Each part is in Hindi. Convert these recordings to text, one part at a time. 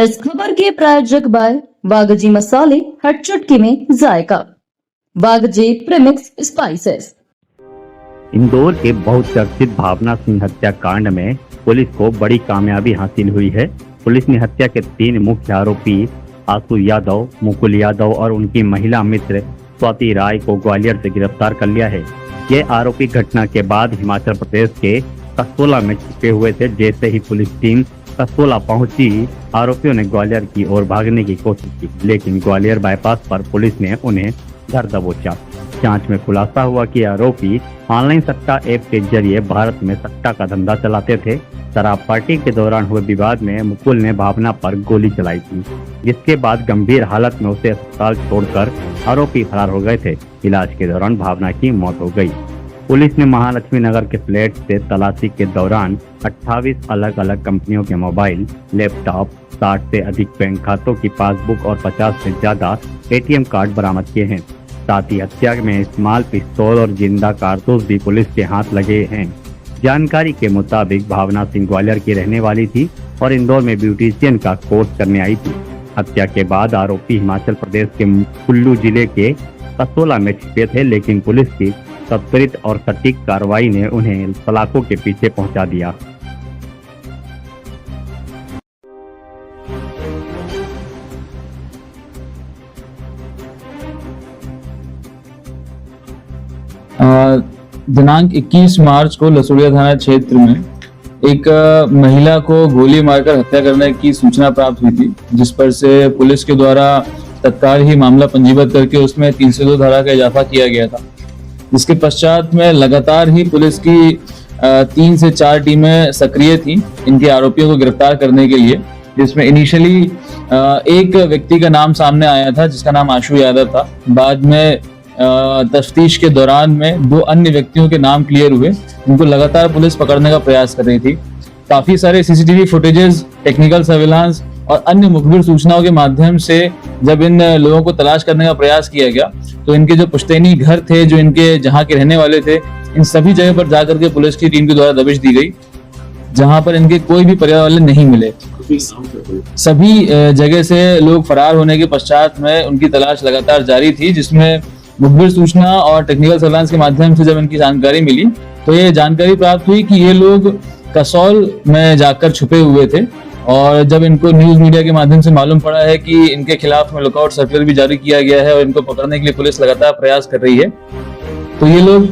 इस खबर के प्रायोजक बाय वागजी मसाले, हर चुटकी में जायका, वागजी प्रीमिक्स स्पाइसेस। इंदौर के बहुचर्चित भावना सिंह हत्याकांड में पुलिस को बड़ी कामयाबी हासिल हुई है। पुलिस ने हत्या के 3 मुख्य आरोपी आशु यादव, मुकुल यादव और उनकी महिला मित्र स्वाति राय को ग्वालियर से गिरफ्तार कर लिया है। ये आरोपी घटना के बाद हिमाचल प्रदेश के कसोला में छिपे हुए थे। जैसे ही पुलिस टीम कसोला पहुंची, आरोपियों ने ग्वालियर की ओर भागने की कोशिश की, लेकिन ग्वालियर बाईपास पर पुलिस ने उन्हें धर दबोचा। जांच में खुलासा हुआ कि आरोपी ऑनलाइन सट्टा ऐप के जरिए भारत में सट्टा का धंधा चलाते थे। शराब पार्टी के दौरान हुए विवाद में मुकुल ने भावना पर गोली चलाई थी, जिसके बाद गंभीर हालत में उसे अस्पताल छोड़कर आरोपी फरार हो गए थे। इलाज के दौरान भावना की मौत हो गई। पुलिस ने महालक्ष्मी नगर के फ्लैट से तलाशी के दौरान 28 अलग अलग कंपनियों के मोबाइल, लैपटॉप, 60 से अधिक बैंक खातों की पासबुक और 50 से ज्यादा एटीएम कार्ड बरामद किए हैं। साथ ही हत्या में इस्तेमाल पिस्तौल और जिंदा कारतूस भी पुलिस के हाथ लगे हैं। जानकारी के मुताबिक भावना सिंह ग्वालियर की रहने वाली थी और इंदौर में ब्यूटिशियन का कोर्स करने आई थी। हत्या के बाद आरोपी हिमाचल प्रदेश के कुल्लू जिले के कसोला में छिपे थे, लेकिन पुलिस की त्वरित और सटीक कार्रवाई ने उन्हें सलाखों के पीछे पहुंचा दिया। दिनांक 21 मार्च को लसोड़िया थाना क्षेत्र में एक महिला को गोली मारकर हत्या करने की सूचना प्राप्त हुई थी, जिस पर से पुलिस के द्वारा तत्काल ही मामला पंजीबद्ध करके उसमें 302 धारा का इजाफा किया गया था। इसके पश्चात में लगातार ही पुलिस की 3 से 4 टीमें सक्रिय थी इनके आरोपियों को गिरफ्तार करने के लिए, जिसमें इनिशियली एक व्यक्ति का नाम सामने आया था जिसका नाम आशु यादव था। बाद में तफ्तीश के दौरान में 2 अन्य व्यक्तियों के नाम क्लियर हुए, जिनको लगातार पुलिस पकड़ने का प्रयास कर रही थी। काफी सारे सीसीटीवी फुटेजेस, टेक्निकल सर्विलांस और अन्य मुखबिर सूचनाओं के माध्यम से जब इन लोगों को तलाश करने का प्रयास किया गया, तो इनके जो पुश्तैनी घर थे, जो इनके जहाँ के रहने वाले थे, इन सभी जगह पर जाकर के पुलिस की टीम के द्वारा दबिश दी गई, जहाँ पर इनके कोई भी परिवार वाले नहीं मिले। सभी जगह से लोग फरार होने के पश्चात में उनकी तलाश लगातार जारी थी, जिसमें मुखबिर सूचना और टेक्निकल सर्विलांस के माध्यम से जब इनकी जानकारी मिली, तो ये जानकारी प्राप्त हुई कि ये लोग कसौल में जाकर छुपे हुए थे। और जब इनको न्यूज मीडिया के माध्यम से मालूम पड़ा है कि इनके खिलाफ में लुकआउट सर्कुलर भी जारी किया गया है और इनको पकड़ने के लिए पुलिस लगातार प्रयास कर रही है, तो ये लोग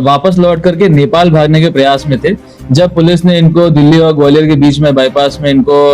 वापस लौट करके नेपाल भागने के प्रयास में थे। जब पुलिस ने इनको दिल्ली और ग्वालियर के बीच में बाईपास में इनको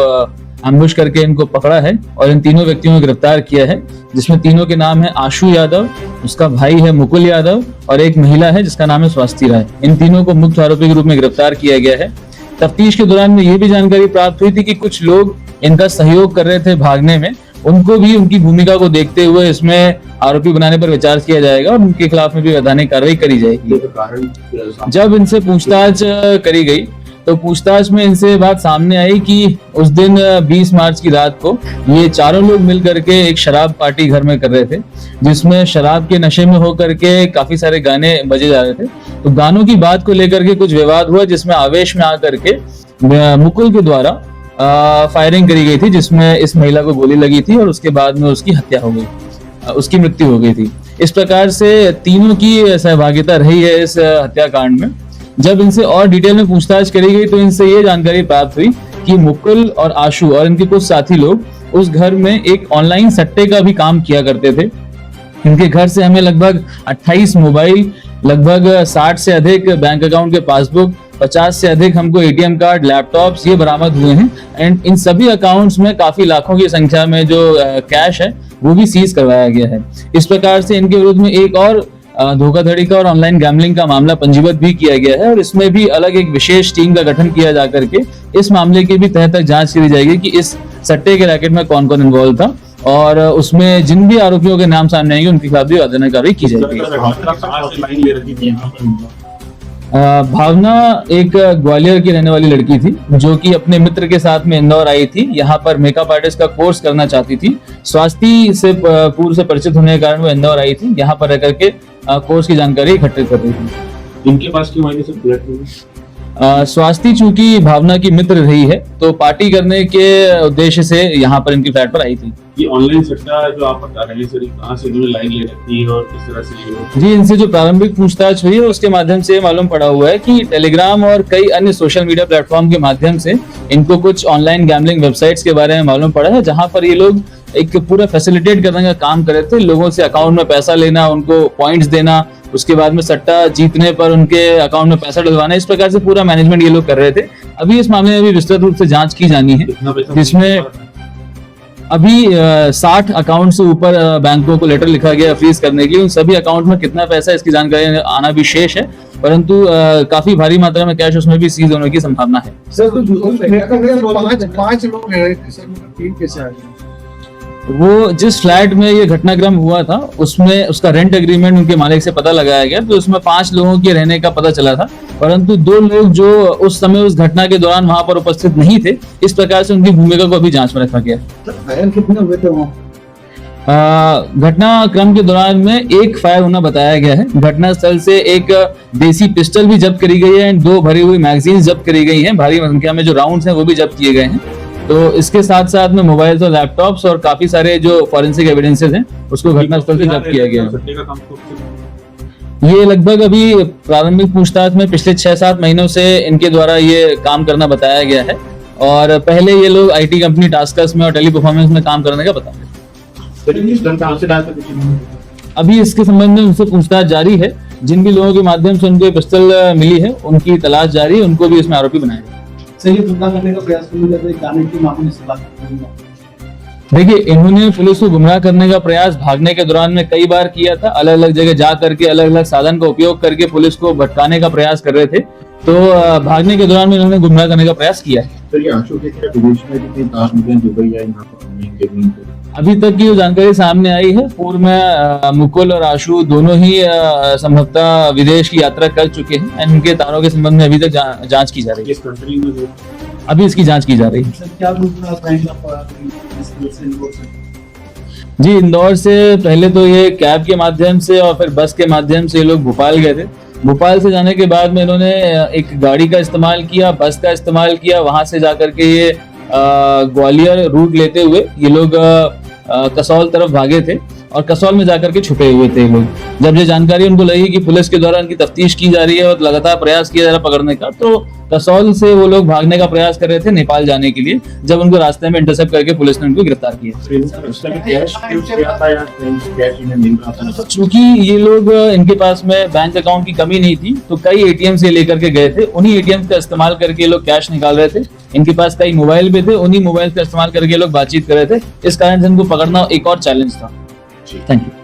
अम्बुश करके इनको पकड़ा है और इन तीनों व्यक्तियों को गिरफ्तार किया है, जिसमें तीनों के नाम है आशु यादव, उसका भाई है मुकुल यादव और एक महिला है जिसका नाम है स्वाति राय। इन तीनों को मुख्य आरोपी के रूप में गिरफ्तार किया गया है। तफ्तीश के दौरान में ये भी जानकारी प्राप्त हुई थी कि कुछ लोग इनका सहयोग कर रहे थे भागने में, उनको भी उनकी भूमिका को देखते हुए इसमें आरोपी बनाने पर विचार किया जाएगा और उनके खिलाफ में भी वैधानिक कार्रवाई करी जाएगी। जब इनसे पूछताछ करी गई, तो पूछताछ में इनसे बात सामने आई कि उस दिन 20 मार्च की रात को ये चारों लोग मिल करके एक शराब पार्टी घर में कर रहे थे, जिसमें शराब के नशे में होकर के काफी सारे गाने बजे जा रहे थे। तो गानों की बात को लेकर के कुछ विवाद हुआ, जिसमें आवेश में आकर के मुकुल के द्वारा फायरिंग करी गई थी, जिसमें इस महिला को गोली लगी थी और उसके बाद में उसकी हत्या हो गई, उसकी मृत्यु हो गई थी। इस प्रकार से तीनों की सहभागिता रही है इस हत्याकांड में। जब इनसे और डिटेल में पूछताछ करी गई, तो इनसे ये जानकारी प्राप्त हुई कि मुकुल और आशु और इनके कुछ साथी लोग उस घर में एक ऑनलाइन सट्टे का भी काम किया करते थे। इनके घर से हमें लगभग 28 मोबाइल, लगभग 60 से अधिक बैंक अकाउंट के पासबुक, 50 से अधिक हमको एटीएम कार्ड, लैपटॉप्स ये बरामद हुए हैं। एंड इन सभी अकाउंट्स में काफी लाखों की संख्या में जो कैश है वो भी सीज करवाया गया है। इस प्रकार से इनके विरुद्ध में एक और धोखाधड़ी का और ऑनलाइन गैम्बलिंग का मामला पंजीबद्ध भी किया गया है और इसमें भी अलग एक विशेष टीम का गठन किया जा करके इस मामले की भी तह तक जांच करी जाएगी कि इस सट्टे के रैकेट में कौन कौन इन्वॉल्व था और उसमें जिन भी आरोपियों के नाम सामने आएंगे उनके खिलाफ भी वैधानिक कार्रवाई की जाएगी। भावना एक ग्वालियर की रहने वाली लड़की थी, जो कि अपने मित्र के साथ में इंदौर आई थी। यहाँ पर मेकअप आर्टिस्ट का कोर्स करना चाहती थी। स्वाति से पूर्व से परिचित होने के कारण वो इंदौर आई थी, यहाँ पर रह करके कोर्स की जानकारी इकट्ठित कर रही थी। इनके पास क्यों आई थी? स्वास्थी चूंकि भावना की मित्र रही है तो पार्टी करने के उद्देश्य से यहाँ पर इनकी फ्लैट पर आई थी। ये ऑनलाइन सट्टा जो आप बता रहे हैं सर, कहाँ से इन्होंने लाइन ले रखी है और किस तरह से ये लोग? जी, इनसे जो प्रारंभिक पूछताछ हुई है उसके माध्यम से मालूम पड़ा हुआ है कि टेलीग्राम और कई अन्य सोशल मीडिया प्लेटफॉर्म के माध्यम से इनको कुछ ऑनलाइन गैम्बलिंग वेबसाइट्स के बारे में मालूम पड़ा है, जहां पर ये लोग एक पूरा फैसिलिटेट करने का काम कर रहे थे। लोगों से अकाउंट में पैसा लेना, उनको पॉइंट्स देना, उसके बाद में सट्टा जीतने पर उनके अकाउंट में पैसा डलवाना, इस प्रकार से पूरा मैनेजमेंट ये लोग कर रहे थे। अभी इस मामले में भी विस्तृत रूप से जांच की जानी है, कितना पैसा जिसमें अभी 60 अकाउंट से ऊपर बैंकों को लेटर लिखा गया फ्रीज करने के लिए। उन सभी अकाउंट में कितना पैसा है इसकी जानकारी आना भी शेष है, परंतु काफी भारी मात्रा में कैश उसमें भी सीज होने की संभावना है। सर पांच लोग हैं सर, टीम कैसे आ गए? वो जिस फ्लैट में ये घटनाक्रम हुआ था उसमें उसका रेंट एग्रीमेंट उनके मालिक से पता लगाया गया, तो उसमें 5 लोगों के रहने का पता चला था, परंतु 2 लोग जो उस समय उस घटना के दौरान वहां पर उपस्थित नहीं थे, इस प्रकार से उनकी भूमिका को अभी जांच में रखा गया। घायल कितने हुए थे वहाँ? घटनाक्रम के दौरान में एक फायर होना बताया गया है। घटनास्थल से एक देसी पिस्टल भी जब्त करी गई है, 2 भरी हुई मैगजीन जब्त करी गई हैं, भारी संख्या में जो राउंड्स हैं वो भी जब्त किए गए हैं। तो इसके साथ साथ में मोबाइल्स और लैपटॉप्स और काफी सारे जो फॉरेंसिक एविडेंसेस हैं उसको घटनास्थल से जब्त किया गया है। सट्टे का काम तो ये लगभग अभी प्रारंभिक पूछताछ में पिछले 6-7 महीनों से इनके द्वारा ये काम करना बताया गया है, और पहले ये लोग आईटी कंपनी टास्कर्स में और टेली परफॉर्मेंस में काम करने का बताया। अभी इसके संबंध में उनसे पूछताछ जारी है। जिन भी लोगों के माध्यम से उनको पिस्टल मिली है उनकी तलाश जारी है, उनको भी इसमें आरोपी बनाया गया। सही धंधा करने का प्रयास करने की मामले से बात करूंगा। देखिए, इन्होंने पुलिस को गुमराह करने का प्रयास भागने के दौरान में कई बार किया था। अलग अलग जगह जा करके अलग अलग साधन का उपयोग करके पुलिस को भटकाने का प्रयास कर रहे थे, तो भागने के दौरान में इन्होंने गुमराह करने का प्रयास किया है। सर, ये आशु के विदेश में कितने तार निकले दुबई या यहाँ पर ऑनलाइन गेमिंग पे? अभी तक की जो जानकारी सामने आई है, पूर्व में मुकुल और आशु दोनों ही संभवतः विदेश की यात्रा कर चुके हैं। इनके तारों के संबंध में अभी तक जांच की जा रही है। किस कंट्री में जो अभी इसकी जांच की जा रही है। सर क्या दूसरा बैंक का जी, इंदौर से पहले तो ये कैब के माध्यम से और फिर बस के माध्यम से ये लोग भोपाल गए थे। भोपाल से जाने के बाद में इन्होंने एक गाड़ी का इस्तेमाल किया, बस का इस्तेमाल किया, वहां से जाकर के ये ग्वालियर रूट लेते हुए ये लोग कसौल तरफ भागे थे और कसौल में जाकर के छुपे हुए थे लोग। जब ये जानकारी उनको लगी कि पुलिस के द्वारा इनकी तफ्तीश की जा रही है और लगातार प्रयास किया जा रहा है पकड़ने का, तो कसौल से वो लोग भागने का प्रयास कर रहे थे नेपाल जाने के लिए। जब उनको रास्ते में इंटरसेप्ट करके पुलिस ने उनको गिरफ्तार किया। चूंकि ये लोग इनके पास में बैंक अकाउंट की कमी नहीं थी, तो कई एटीएम से लेकर के गए थे। उन्हीं एटीएम का इस्तेमाल करके ये लोग कैश निकाल रहे थे। इनके पास कई मोबाइल भी थे, उन्हीं मोबाइल का इस्तेमाल करके ये लोग बातचीत कर रहे थे। इस कारण से इनको पकड़ना एक और चैलेंज था। Thank you.